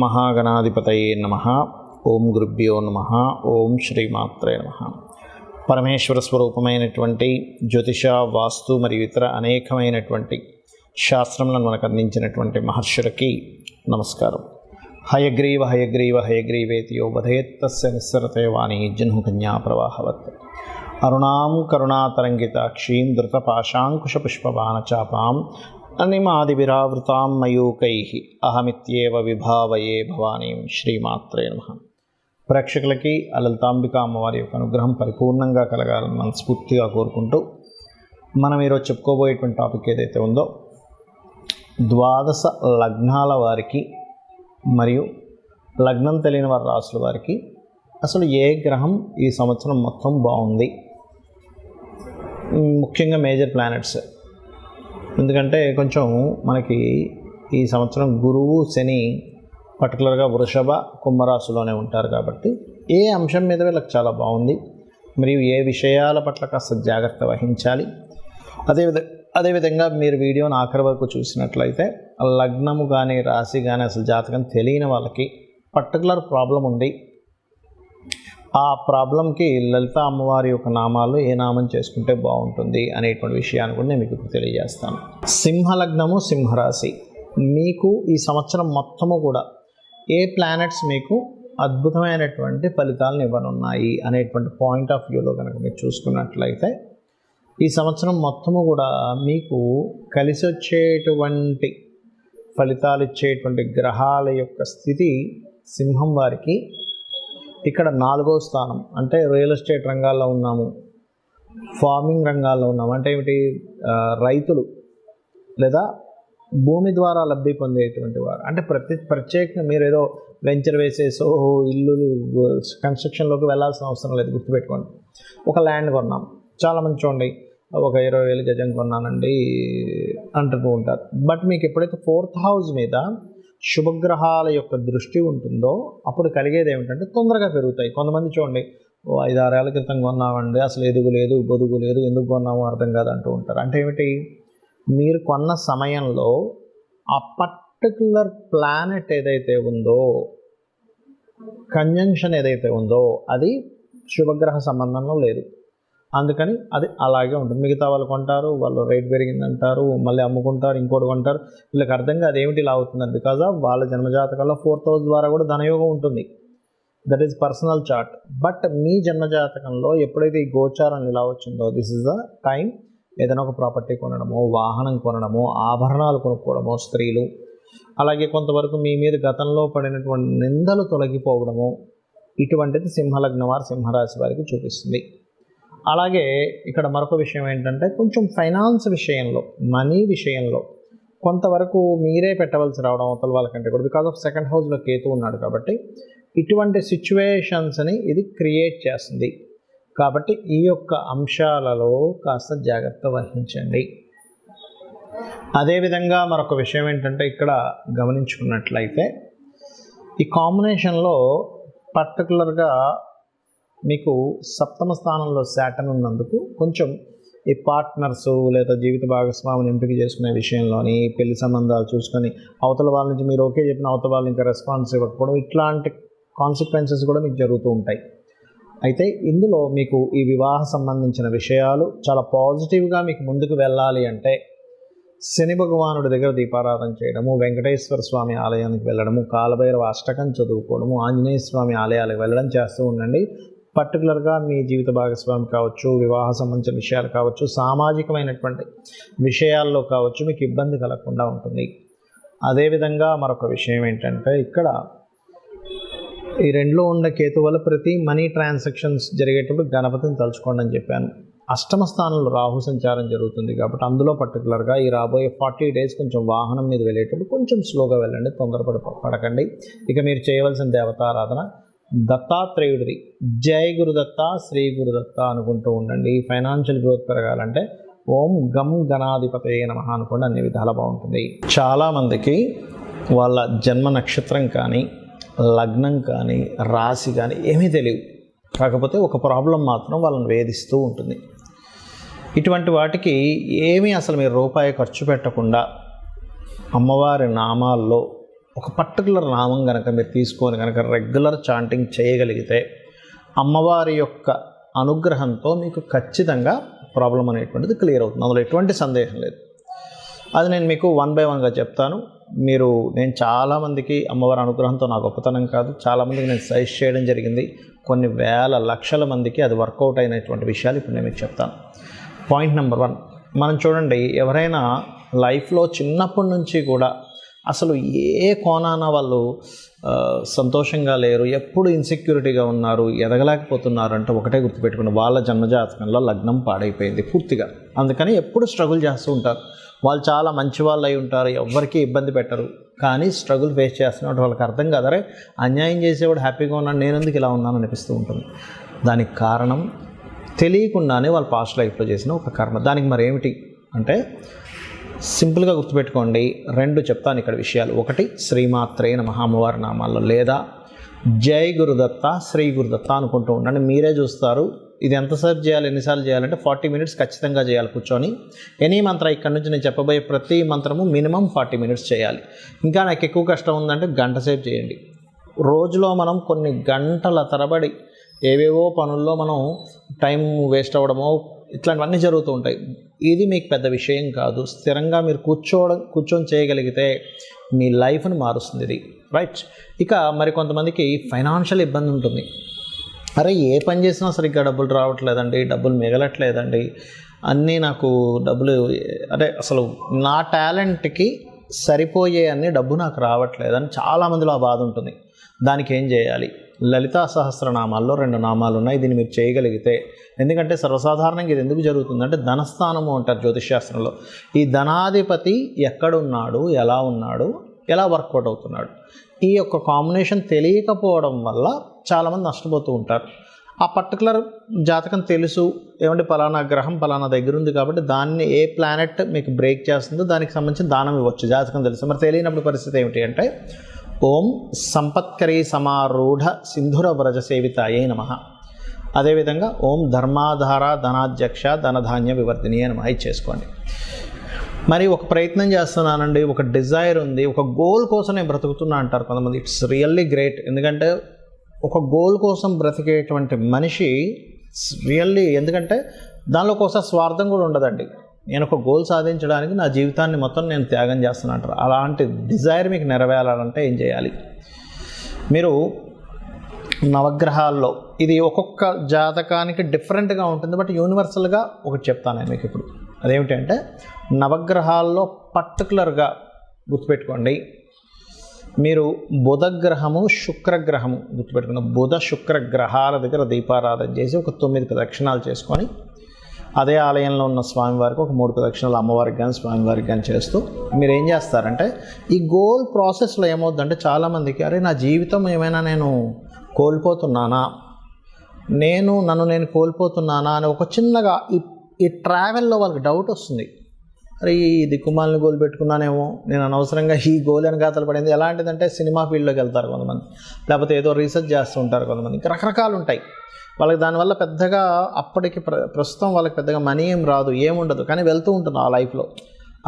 మహాగణాధిపతయే నమః. ఓం గురుభ్యో నమః. ఓం శ్రీమాత్రే నమః. పరమేశ్వర స్వరూపమైనటువంటి జ్యోతిష, వాస్తు మరియు ఇతర అనేకమైనటువంటి శాస్త్రములను మనకు అందించినటువంటి మహర్షులకి నమస్కారం. హయగ్రీవ హయగ్రీవ హయగ్రీవేతి యో వధేత్తస్య నిస్సరతే వాణి జహ్నుకన్యా ప్రవాహవత్. అరుణాం కరుణాతరంగితాక్షీం ధృతపాశాంకుశపుష్పబాణచాపాం అనిమాదివిరావృతాం మయూకైః అహమిత్యేవ విభావయే భవానీం. శ్రీమాత్రే నమః. ప్రేక్షకులకి లలితాంబిక అమ్మవారి యొక్క అనుగ్రహం పరిపూర్ణంగా కలగాలని మనస్ఫూర్తిగా కోరుకుంటూ మనం ఈరోజు చెప్పుకోబోయేటువంటి టాపిక్ ఏదైతే ఉందో, ద్వాదశ లగ్నాల వారికి మరియు లగ్నం తెలియని వారి రాసుల వారికి అసలు ఏ గ్రహం ఈ సంవత్సరం మొత్తం బాగుంది, ముఖ్యంగా మేజర్ ప్లానెట్స్. ఎందుకంటే కొంచెం మనకి ఈ సంవత్సరం గురువు, శని పర్టికులర్గా వృషభ, కుంభరాశిలోనే ఉంటారు కాబట్టి ఏ అంశం మీద వీళ్ళకి చాలా బాగుంది, మరియు ఏ విషయాల పట్ల కాస్త జాగ్రత్త వహించాలి. అదేవిధంగా మీరు వీడియోని ఆఖరి వరకు చూసినట్లయితే లగ్నము కానీ రాశి కానీ అసలు జాతకం తెలియని వాళ్ళకి పర్టికులర్ ప్రాబ్లం ఉంది, ఆ ప్రాబ్లంకి లలిత అమ్మవారి యొక్క నామాలు ఏ నామం చేసుకుంటే బాగుంటుంది అనేటువంటి విషయాన్ని కూడా నేను మీకు ఇప్పుడు తెలియజేస్తాను. సింహలగ్నము, సింహరాశి, మీకు ఈ సంవత్సరం మొత్తము కూడా ఏ ప్లానెట్స్ మీకు అద్భుతమైనటువంటి ఫలితాలను ఇవ్వనున్నాయి అనేటువంటి పాయింట్ ఆఫ్ వ్యూలో కనుక మీరు చూసుకున్నట్లయితే ఈ సంవత్సరం మొత్తము కూడా మీకు కలిసి వచ్చేటువంటి ఫలితాలు ఇచ్చేటువంటి గ్రహాల యొక్క స్థితి సింహం వారికి ఇక్కడ 4వ స్థానం. అంటే రియల్ ఎస్టేట్ రంగాల్లో ఉన్నాము, ఫార్మింగ్ రంగాల్లో ఉన్నాము. అంటే ఏమిటి, రైతులు లేదా భూమి ద్వారా లబ్ధి పొందేటువంటి వారు. అంటే ప్రత్యేకంగా మీరు ఏదో వెంచర్ వేసేసో ఇల్లు కన్స్ట్రక్షన్లోకి వెళ్ళాల్సిన అవసరం లేదు. గుర్తుపెట్టుకోండి, ఒక ల్యాండ్ కొన్నాం, చాలామంది చూడండి ఒక 20,000 గజం కొన్నానండి అంటూ ఉంటారు. బట్ మీకు ఎప్పుడైతే 4th హౌస్ మీద శుభగ్రహాల యొక్క దృష్టి ఉంటుందో అప్పుడు కలిగేది ఏమిటంటే తొందరగా పెరుగుతాయి. కొంతమంది చూడండి 5-6 ఏళ్ల క్రితం కొన్నామండి, అసలు ఎదుగు లేదు, బొదుగు లేదు, ఎందుకు కొన్నామో అర్థం కాదు అంటూ ఉంటారు. అంటే ఏమిటి, మీరు కొన్న సమయంలో ఆ పర్టికులర్ ప్లానెట్ ఏదైతే ఉందో, కంజంక్షన్ ఏదైతే ఉందో అది శుభగ్రహ సంబంధంలో లేదు, అందుకని అది అలాగే ఉంటుంది. మిగతా వాళ్ళు కొంటారు, వాళ్ళు రేట్ పెరిగిందంటారు, మళ్ళీ అమ్ముకుంటారు, ఇంకోటి కొంటారు. వీళ్ళకి అర్థంగా అదేమిటి ఇలా అవుతుందని, బికాజ్ ఆఫ్ వాళ్ళ జన్మజాతకంలో 4th హౌస్ ద్వారా కూడా ధనయోగం ఉంటుంది. That is personal chart. But మీ జన్మజాతకంలో ఎప్పుడైతే ఈ గోచారం ఇలా వచ్చిందో, దిస్ ఇస్ ద టైం ఏదైనా ఒక ప్రాపర్టీ కొనడమో, వాహనం కొనడమో, ఆభరణాలు కొనుక్కోవడమో, స్త్రీలు, అలాగే కొంతవరకు మీ మీద గతంలో పడినటువంటి నిందలు తొలగిపోవడము, ఇటువంటిది సింహలగ్నం వారు, సింహరాశి వారికి చూపిస్తుంది. అలాగే ఇక్కడ మరొక విషయం ఏంటంటే కొంచెం ఫైనాన్స్ విషయంలో, మనీ విషయంలో కొంతవరకు మీరే పెట్టవలసి రావడం అవతల వాళ్ళకంటే కూడా, బికాజ్ ఆఫ్ 2nd హౌస్లో కేతు ఉన్నాడు కాబట్టి ఇటువంటి సిచ్యువేషన్స్ని ఇది క్రియేట్ చేస్తుంది. కాబట్టి ఈ యొక్క అంశాలలో కాస్త జాగ్రత్త వహించండి. అదేవిధంగా మరొక విషయం ఏంటంటే ఇక్కడ గమనించుకున్నట్లయితే ఈ కాంబినేషన్లో పర్టికులర్గా మీకు 7వ స్థానంలో శాటర్న్ ఉన్నందుకు కొంచెం ఈ పార్ట్నర్స్ లేదా జీవిత భాగస్వామిని ఎంపిక చేసుకునే విషయంలోని, పెళ్లి సంబంధాలు చూసుకొని అవతల వాళ్ళ నుంచి మీరు ఓకే చెప్పిన అవతల వాళ్ళు ఇంకా రెస్పాన్స్ ఇవ్వకపోవడం, ఇట్లాంటి కాన్సిక్వెన్సెస్ కూడా మీకు జరుగుతూ ఉంటాయి. అయితే ఇందులో మీకు ఈ వివాహ సంబంధించిన విషయాలు చాలా పాజిటివ్గా మీకు ముందుకు వెళ్ళాలి అంటే శని భగవానుడి దగ్గర దీపారాధన చేయడము, వెంకటేశ్వర స్వామి ఆలయానికి వెళ్ళడము, కాలభైరవ అష్టకం చదువుకోవడము, ఆంజనేయ స్వామి ఆలయాలకు వెళ్ళడం చేస్తూ ఉండండి. పర్టికులర్గా మీ జీవిత భాగస్వామి కావచ్చు, వివాహ సంబంధించిన విషయాలు కావచ్చు, సామాజికమైనటువంటి విషయాల్లో కావచ్చు, మీకు ఇబ్బంది కలగకుండా ఉంటుంది. అదేవిధంగా మరొక విషయం ఏంటంటే ఇక్కడ ఈ 2లో ఉన్న కేతు వల్ల ప్రతి మనీ ట్రాన్సాక్షన్స్ జరిగేటప్పుడు గణపతిని తలుచుకోండి అని చెప్పాను. 8వ స్థానంలో రాహు సంచారం జరుగుతుంది కాబట్టి అందులో పర్టికులర్గా ఈ రాబోయే 40 days కొంచెం వాహనం మీద వెళ్ళేటప్పుడు కొంచెం స్లోగా వెళ్ళండి, పడకండి. ఇక మీరు చేయవలసిన దేవతారాధన దత్తాత్రేయుడిది, జై గురుదత్త, శ్రీ గురుదత్త అనుకుంటూ ఉండండి. ఫైనాన్షియల్ గ్రోత్ పెరగాలంటే ఓం గం గణాధిపతయే నమః అనుకోండి, అన్ని విధాలా బాగుంటుంది. చాలామందికి వాళ్ళ జన్మ నక్షత్రం కానీ, లగ్నం కానీ, రాశి కానీ ఏమీ తెలియదు. కాకపోతే ఒక ప్రాబ్లం మాత్రం వాళ్ళని వేధిస్తూ ఉంటుంది. ఇటువంటి వాటికి ఏమీ అసలు మీరు రూపాయి ఖర్చు పెట్టకుండా అమ్మవారి నామాల్లో ఒక పర్టికులర్ నామం కనుక మీరు తీసుకొని కనుక రెగ్యులర్ చాంటింగ్ చేయగలిగితే అమ్మవారి యొక్క అనుగ్రహంతో మీకు ఖచ్చితంగా ప్రాబ్లం అనేటువంటిది క్లియర్ అవుతుంది. అందులో ఎటువంటి సందేహం లేదు. అది నేను మీకు 1 by 1గా చెప్తాను. నేను చాలామందికి అమ్మవారి అనుగ్రహంతో నా గొప్పతనం కాదు, చాలామందికి నేను సజెస్ట్ చేయడం జరిగింది. కొన్ని వేల లక్షల మందికి అది వర్కౌట్ అయినటువంటి విషయాలు ఇప్పుడు నేను మీకు చెప్తాను. పాయింట్ నెంబర్ 1, మనం చూడండి, ఎవరైనా లైఫ్లో చిన్నప్పటి నుంచి కూడా అసలు ఏ కోణాన వాళ్ళు సంతోషంగా లేరు, ఎప్పుడు ఇన్సెక్యూరిటీగా ఉన్నారు, ఎదగలేకపోతున్నారు అంటే ఒకటే గుర్తుపెట్టుకుని, వాళ్ళ జన్మజాతకంలో లగ్నం పాడైపోయింది పూర్తిగా. అందుకని ఎప్పుడు స్ట్రగుల్ చేస్తూ ఉంటారు. వాళ్ళు చాలా మంచి వాళ్ళు అయి ఉంటారు, ఎవరికి ఇబ్బంది పెట్టరు, కానీ స్ట్రగుల్ ఫేస్ చేస్తున్నట్టు వాళ్ళకి అర్థం కాదు. అరే అన్యాయం చేసేవాడు హ్యాపీగా ఉన్నాను, నేను ఎందుకు ఇలా ఉన్నాను అనిపిస్తూ ఉంటుంది. దానికి కారణం తెలియకుండానే వాళ్ళ పాస్ట్ లైఫ్లో చేసిన ఒక కర్మ. దానికి మరి ఏమిటి అంటే సింపుల్గా గుర్తుపెట్టుకోండి, 2 చెప్తాను ఇక్కడ విషయాలు. 1 శ్రీమాత్రే నమః అమ్మవారి నామాల్లో, లేదా జై గురుదత్త, శ్రీ గురుదత్త అనుకుంటూ ఉండండి. మీరే చూస్తారు ఇది ఎంతసేపు చేయాలి, ఎన్నిసార్లు చేయాలంటే 40 minutes ఖచ్చితంగా చేయాలి కూర్చొని. ఎనీ మంత్ర ఇక్కడ నుంచి నేను చెప్పబోయే ప్రతి మంత్రము మినిమం 40 minutes చేయాలి. ఇంకా నాకు ఎక్కువ కష్టం ఉందంటే గంట సేపు చేయండి. రోజులో మనం కొన్ని గంటల తరబడి ఏవేవో పనుల్లో మనం టైం వేస్ట్ అవ్వడమో ఇట్లాంటివన్నీ జరుగుతూ ఉంటాయి. ఇది మీకు పెద్ద విషయం కాదు. స్థిరంగా మీరు కూర్చొని చేయగలిగితే మీ లైఫ్ని మారుస్తుంది ఇది, రైట్. ఇక మరి కొంతమందికి ఫైనాన్షియల్ ఇబ్బంది ఉంటుంది. అరే ఏ పని చేసినా సరిగ్గా డబ్బులు రావట్లేదండి, డబ్బులు మిగలట్లేదండి, అన్నీ నాకు డబ్బులు, అరే అసలు నా టాలెంట్కి సరిపోయే అన్ని డబ్బు నాకు రావట్లేదని చాలామందిలో ఆ బాధ ఉంటుంది. దానికి ఏం చేయాలి? లలితా సహస్రనామాల్లో 2 నామాలు ఉన్నాయి. దీన్ని మీరు చేయగలిగితే, ఎందుకంటే సర్వసాధారణంగా ఇది ఎందుకు జరుగుతుందంటే ధనస్థానము అంటారు జ్యోతిష్శాస్త్రంలో. ఈ ధనాధిపతి ఎక్కడున్నాడు, ఎలా ఉన్నాడు, ఎలా వర్కౌట్ అవుతున్నాడు, ఈ యొక్క కాంబినేషన్ తెలియకపోవడం వల్ల చాలామంది నష్టపోతూ ఉంటారు. ఆ పర్టికులర్ జాతకం తెలుసు, ఏమంటే పలానా గ్రహం పలానా దగ్గర ఉంది కాబట్టి దాన్ని ఏ ప్లానెట్ మీకు బ్రేక్ చేస్తుందో దానికి సంబంధించిన దానం ఇవ్వచ్చు, జాతకం తెలుసు. మరి తెలియనప్పుడు పరిస్థితి ఏమిటి అంటే, ఓం సంపత్కరీ సమారూఢ సింధుర వ్రజ సేవితాయే నమః, అదేవిధంగా ఓం ధర్మాధార ధనాధ్యక్ష ధనధాన్య వివర్ధిని అని మాయి చేసుకోండి. మరి ఒక ప్రయత్నం చేస్తున్నానండి, ఒక డిజైర్ ఉంది, ఒక గోల్ కోసం నేను బ్రతుకుతున్నా అంటారు కొంతమంది. It's really great. ఎందుకంటే ఒక గోల్ కోసం బ్రతికేటువంటి మనిషి రియల్లీ, ఎందుకంటే దానిలో కోసం స్వార్థం కూడా ఉండదండి. నేను ఒక గోల్ సాధించడానికి నా జీవితాన్ని మొత్తం నేను త్యాగం చేస్తున్నా అంటారు. అలాంటి డిజైర్ మీకు నెరవేరాలంటే ఏం చేయాలి? మీరు నవగ్రహాల్లో, ఇది ఒక్కొక్క జాతకానికి డిఫరెంట్గా ఉంటుంది, బట్ యూనివర్సల్గా ఒకటి చెప్తాను నేను మీకు ఇప్పుడు. అదేమిటంటే నవగ్రహాల్లో పర్టికులర్గా గుర్తుపెట్టుకోండి, మీరు బుధగ్రహము శుక్రగ్రహము గుర్తుపెట్టుకున్న బుధ శుక్ర గ్రహాల దగ్గర దీపారాధన చేసి ఒక 9 ప్రదక్షిణాలు చేసుకొని, అదే ఆలయంలో ఉన్న స్వామివారికి ఒక 3 ప్రదక్షిణాలు అమ్మవారికి కానీ స్వామివారికి కానీ చేస్తూ మీరు ఏం చేస్తారంటే, ఈ గోల్ ప్రాసెస్లో ఏమవుతుందంటే చాలామందికి, అరే నా జీవితం ఏమైనా నేను కోల్పోతున్నానా, నన్ను నేను కోల్పోతున్నానా అని ఒక చిన్నగా ఈ ట్రావెల్లో వాళ్ళకి డౌట్ వస్తుంది. అరే ఈ దిక్కుమాలని గోల్ పెట్టుకున్నానేమో, నేను అనవసరంగా ఈ గోల్ అని గాతలు పడింది. ఎలాంటిదంటే సినిమా ఫీల్డ్లోకి వెళ్తారు కొంతమంది, లేకపోతే ఏదో రీసెర్చ్ చేస్తూ ఉంటారు కొంతమంది, ఇంకా రకరకాలు ఉంటాయి వాళ్ళకి. దానివల్ల పెద్దగా అప్పటికి ప్రస్తుతం వాళ్ళకి పెద్దగా మనీ ఏం రాదు, ఏముండదు, కానీ వెళ్తూ ఉంటుంది ఆ లైఫ్లో.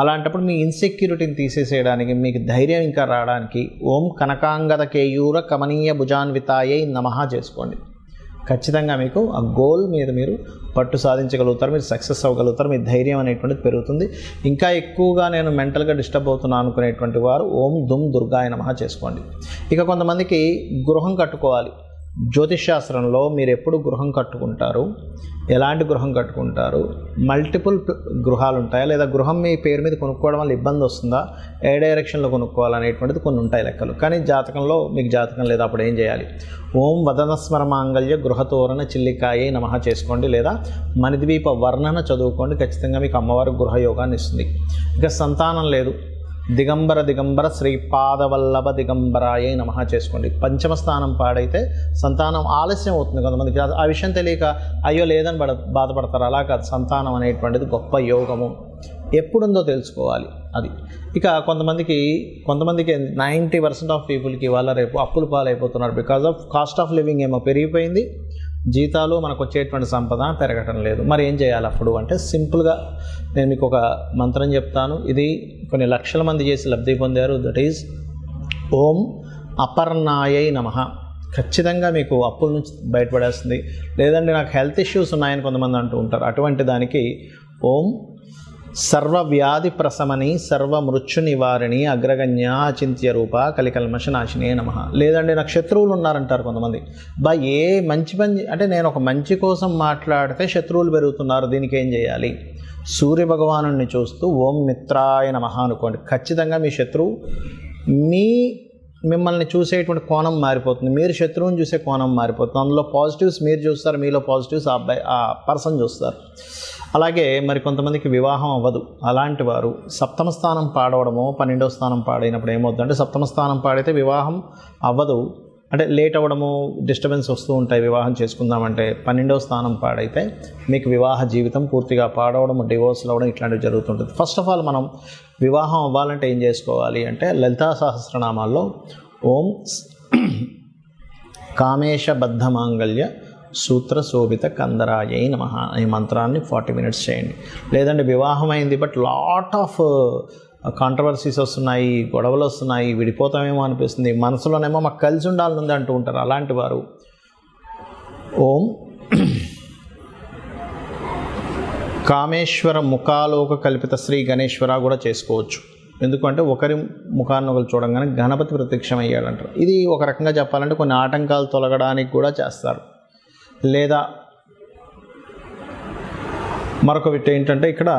అలాంటప్పుడు మీ ఇన్సెక్యూరిటీని తీసేసేయడానికి, మీకు ధైర్యం ఇంకా రావడానికి ఓం కనకాంగద కేయూర కమనీయ భుజాన్వితాయై నమః చేసుకోండి. ఖచ్చితంగా మీకు ఆ గోల్ మీద మీరు పట్టు సాధించగలుగుతారు, మీరు సక్సెస్ అవ్వగలుగుతారు, మీ ధైర్యం అనేటువంటిది పెరుగుతుంది. ఇంకా ఎక్కువగా నేను మెంటల్గా డిస్టర్బ్ అవుతున్నాను అనుకునేటువంటి వారు ఓం దుమ్ దుర్గాయ నమః చేసుకోండి. ఇక కొంతమందికి గృహం కట్టుకోవాలి. జ్యోతిష్శాస్త్రంలో మీరు ఎప్పుడు గృహం కట్టుకుంటారు, ఎలాంటి గృహం కట్టుకుంటారు, మల్టిపుల్ గృహాలు ఉంటాయా, లేదా గృహం మీ పేరు మీద కొనుక్కోవడం వల్ల ఇబ్బంది వస్తుందా, ఏ డైరెక్షన్లో కొనుక్కోవాలనేటువంటిది కొన్ని ఉంటాయి లెక్కలు. కానీ జాతకంలో మీకు జాతకం లేదా అప్పుడు ఏం చేయాలి? ఓం వదనస్మర మాంగళ్య గృహతోరణ చిల్లికాయే నమః చేసుకోండి, లేదా మణిద్వీప వర్ణన చదువుకోండి. ఖచ్చితంగా మీకు అమ్మవారు గృహయోగాన్ని ఇస్తుంది. ఇక సంతానం లేదు, దిగంబర శ్రీపాదవల్లభ దిగంబరాయే నమః చేసుకోండి. పంచమ స్థానం పాడైతే సంతానం ఆలస్యం అవుతుంది. కొంతమందికి ఆ విషయం తెలియక అయ్యో లేదని బాధపడతారు. అలా కాదు, సంతానం అనేటువంటిది గొప్ప యోగము, ఎప్పుడుందో తెలుసుకోవాలి అది. ఇక కొంతమందికి 90% ఆఫ్ పీపుల్కి వాళ్ళ రేపు అప్పుల పాలైపోతున్నారు. Because of cost of living ఏమో పెరిగిపోయింది, జీతాలు మనకు వచ్చేటువంటి సంపద పెరగటం లేదు. మరి ఏం చేయాలి అప్పుడు అంటే, సింపుల్గా నేను మీకు ఒక మంత్రం చెప్తాను. ఇది కొన్ని లక్షల మంది చేసి లబ్ధి పొందారు. దట్ ఈజ్ ఓం అపర్ణాయై నమః. ఖచ్చితంగా మీకు అప్పుల నుంచి బయటపడేస్తుంది. లేదంటే నాకు హెల్త్ ఇష్యూస్ ఉన్నాయని కొంతమంది అంటూ ఉంటారు. అటువంటి దానికి ఓం సర్వవ్యాధి ప్రశమని సర్వమృత్యు నివారిణి అగ్రగణ్య అచింత్య రూప కలికల్మష నాశినే నమః. లేదండి నాకు శత్రువులు ఉన్నారంటారు కొంతమంది. ఏ మంచి పని అంటే నేను ఒక మంచి కోసం మాట్లాడితే శత్రువులు పెరుగుతున్నారు, దీనికి ఏం చేయాలి? సూర్య భగవానుడిని చూస్తూ ఓం మిత్రాయ నమః అనుకోండి. ఖచ్చితంగా మీ శత్రువు మిమ్మల్ని చూసేటువంటి కోణం మారిపోతుంది, మీరు శత్రువుని చూసే కోణం మారిపోతుంది. అందులో పాజిటివ్స్ మీరు చూస్తారు, మీలో పాజిటివ్స్ ఆ పర్సన్ చూస్తారు. అలాగే మరి కొంతమందికి వివాహం అవ్వదు. అలాంటి వారు సప్తమ స్థానం పాడవడమో 12వ స్థానం పాడైనప్పుడు ఏమవుతుందంటే, సప్తమ స్థానం పాడైతే వివాహం అవ్వదు, అంటే లేట్ అవ్వడము, డిస్టర్బెన్స్ వస్తూ ఉంటాయి వివాహం చేసుకుందామంటే. 12వ స్థానం పాడైతే మీకు వివాహ జీవితం పూర్తిగా పాడవడం, డివోర్స్లు అవ్వడం ఇట్లాంటివి జరుగుతుంటుంది. ఫస్ట్ ఆఫ్ ఆల్ మనం వివాహం అవ్వాలంటే ఏం చేసుకోవాలి అంటే, లలితా సహస్రనామాల్లో ఓం కామేశబద్ధ మాంగళ్య సూత్ర శోభిత కందరాయై నమః ఈ మంత్రాన్ని 40 minutes చేయండి. లేదంటే వివాహం అయింది బట్ లాట్ ఆఫ్ కాంట్రవర్సీస్ వస్తున్నాయి, గొడవలు వస్తున్నాయి, విడిపోతామేమో అనిపిస్తుంది, మనసులోనేమో మాకు కలిసి ఉండాలని అంటూ ఉంటారు. అలాంటి వారు ఓం కామేశ్వర ముఖాలోక కల్పిత శ్రీ గణేశ్వర కూడా చేసుకోవచ్చు. ఎందుకంటే ఒకరి ముఖాన్ని ఒకరు చూడంగానే గణపతి ప్రత్యక్షమయ్యాడంటారు. ఇది ఒక రకంగా చెప్పాలంటే కొన్ని ఆటంకాలు తొలగడానికి కూడా చేస్తారు. లేదా మరొక విషయం ఏంటంటే, ఇక్కడ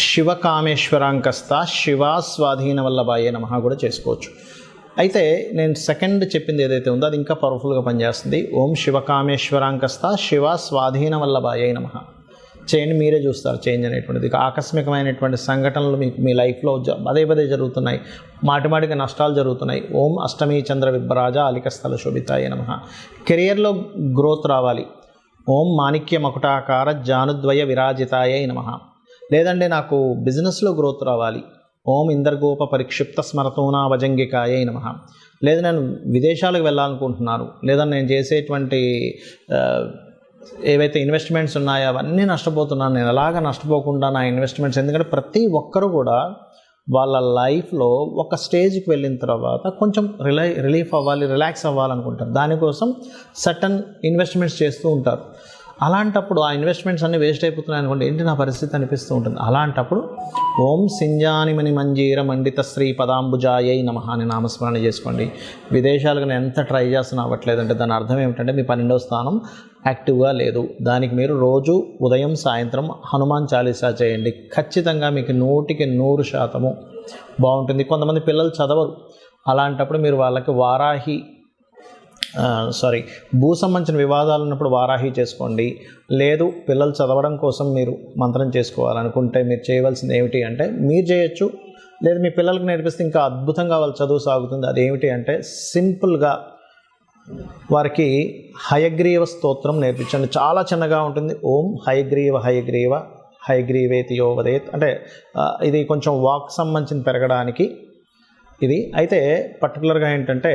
శివకామేశ్వరాంకస్త శివ స్వాధీన వల్లభాయే నమః కూడా చేసుకోవచ్చు. అయితే నేను సెకండ్ చెప్పింది ఏదైతే ఉందో అది ఇంకా పవర్ఫుల్గా పనిచేస్తుంది. ఓం శివకామేశ్వరాంకస్త శివ స్వాధీన వల్లభాయే నమః చేయండి. మీరే చూస్తారు చేంజ్ అనేటువంటిది. ఆకస్మికమైనటువంటి సంఘటనలు మీ లైఫ్లో పదే జరుగుతున్నాయి, మాటిమాటికి నష్టాలు జరుగుతున్నాయి. ఓం అష్టమీ చంద్ర విభ్రాజ అలికస్థల శోభితాయ నమః. కెరియర్లో గ్రోత్ రావాలి. ఓం మాణిక్య మకుటాకార జానుద్వయ విరాజితాయ నమః. లేదంటే నాకు బిజినెస్లో గ్రోత్ రావాలి. ఓం ఇందర్గోప పరిక్షిప్త స్మరతోనా భజంగికాయ నమః. లేదా నేను విదేశాలకు వెళ్ళాలనుకుంటున్నాను, లేదా నేను చేసేటువంటి ఏవైతే ఇన్వెస్ట్మెంట్స్ ఉన్నాయో అవన్నీ నష్టపోతున్నాను, నేను అలాగా నష్టపోకుండా నా ఇన్వెస్ట్మెంట్స్, ఎందుకంటే ప్రతి ఒక్కరు కూడా వాళ్ళ లైఫ్లో ఒక స్టేజ్కి వెళ్ళిన తర్వాత కొంచెం రిలీఫ్ అవ్వాలి, రిలాక్స్ అవ్వాలనుకుంటారు. దానికోసం సర్టన్ ఇన్వెస్ట్మెంట్స్ చేస్తూ ఉంటారు. అలాంటప్పుడు ఆ ఇన్వెస్ట్మెంట్స్ అన్నీ వేస్ట్ అయిపోతున్నాయి అనుకోండి, ఏంటి నా పరిస్థితి అనిపిస్తూ ఉంటుంది. అలాంటప్పుడు ఓం సింజానిమణి మంజీర మండిత శ్రీ పదాంబుజాయై నమః అని నామస్మరణ చేసుకోండి. విదేశాలకు నేను ఎంత ట్రై చేస్తున్నా అవ్వట్లేదంటే దాని అర్థం ఏమిటంటే మీ 12వ స్థానం యాక్టివ్గా లేదు. దానికి మీరు రోజు ఉదయం సాయంత్రం హనుమాన్ చాలీసా చేయండి. ఖచ్చితంగా మీకు 100% బాగుంటుంది. కొంతమంది పిల్లలు చదవరు, అలాంటప్పుడు మీరు వాళ్ళకి భూ సంబంధించిన వివాదాలు ఉన్నప్పుడు వారాహి చేసుకోండి. లేదు పిల్లలు చదవడం కోసం మీరు మంత్రం చేసుకోవాలనుకుంటే మీరు చేయవలసింది ఏమిటి అంటే, మీరు చేయొచ్చు, లేదు మీ పిల్లలకు నేర్పిస్తే ఇంకా అద్భుతంగా వాళ్ళ చదువు సాగుతుంది. అదేమిటి అంటే సింపుల్గా వారికి హయగ్రీవ స్తోత్రం నేర్పించండి. చాలా చిన్నగా ఉంటుంది. ఓం హయగ్రీవ హయగ్రీవ హయగ్రీవేతి యోవదేత్ అంటే ఇది కొంచెం వాక్ సంబంధించిన పెరగడానికి ఇది. అయితే పర్టికులర్గా ఏంటంటే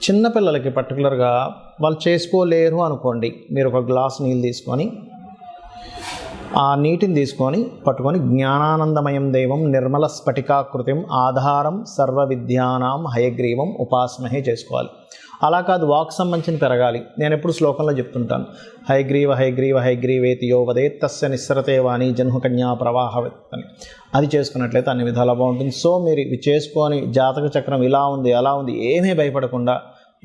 చిన్నపిల్లలకి పర్టికులర్గా వాళ్ళు చేసుకోలేరు అనుకోండి, మీరు ఒక గ్లాస్ నీళ్ళు తీసుకొని ఆ నీటిని పట్టుకొని జ్ఞానానందమయం దేవం నిర్మల స్ఫటికాకృతిం ఆధారం సర్వ విద్యానాం హయగ్రీవం ఉపాసమహే చేసుకోవాలి. అలా కాదు, వాక్ సంబంధించిన పెరగాలి. నేను ఎప్పుడు శ్లోకంలో చెప్తుంటాను, హయగ్రీవ హయగ్రీవ హయగ్రీవేతి యోవదేత్ తస్య నిస్సరతే వాణి జన్మకన్యా ప్రవాహవత్ అని. అది చేసుకున్నట్లయితే అన్ని విధాలా బాగుంటుంది. సో మీరు ఇవి చేసుకొని జాతక చక్రం ఇలా ఉంది అలా ఉంది ఏమీ భయపడకుండా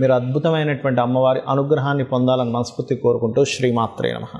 మీరు అద్భుతమైనటువంటి అమ్మవారి అనుగ్రహాన్ని పొందాలని మనస్ఫూర్తి కోరుకుంటూ శ్రీమాత్రే నమః.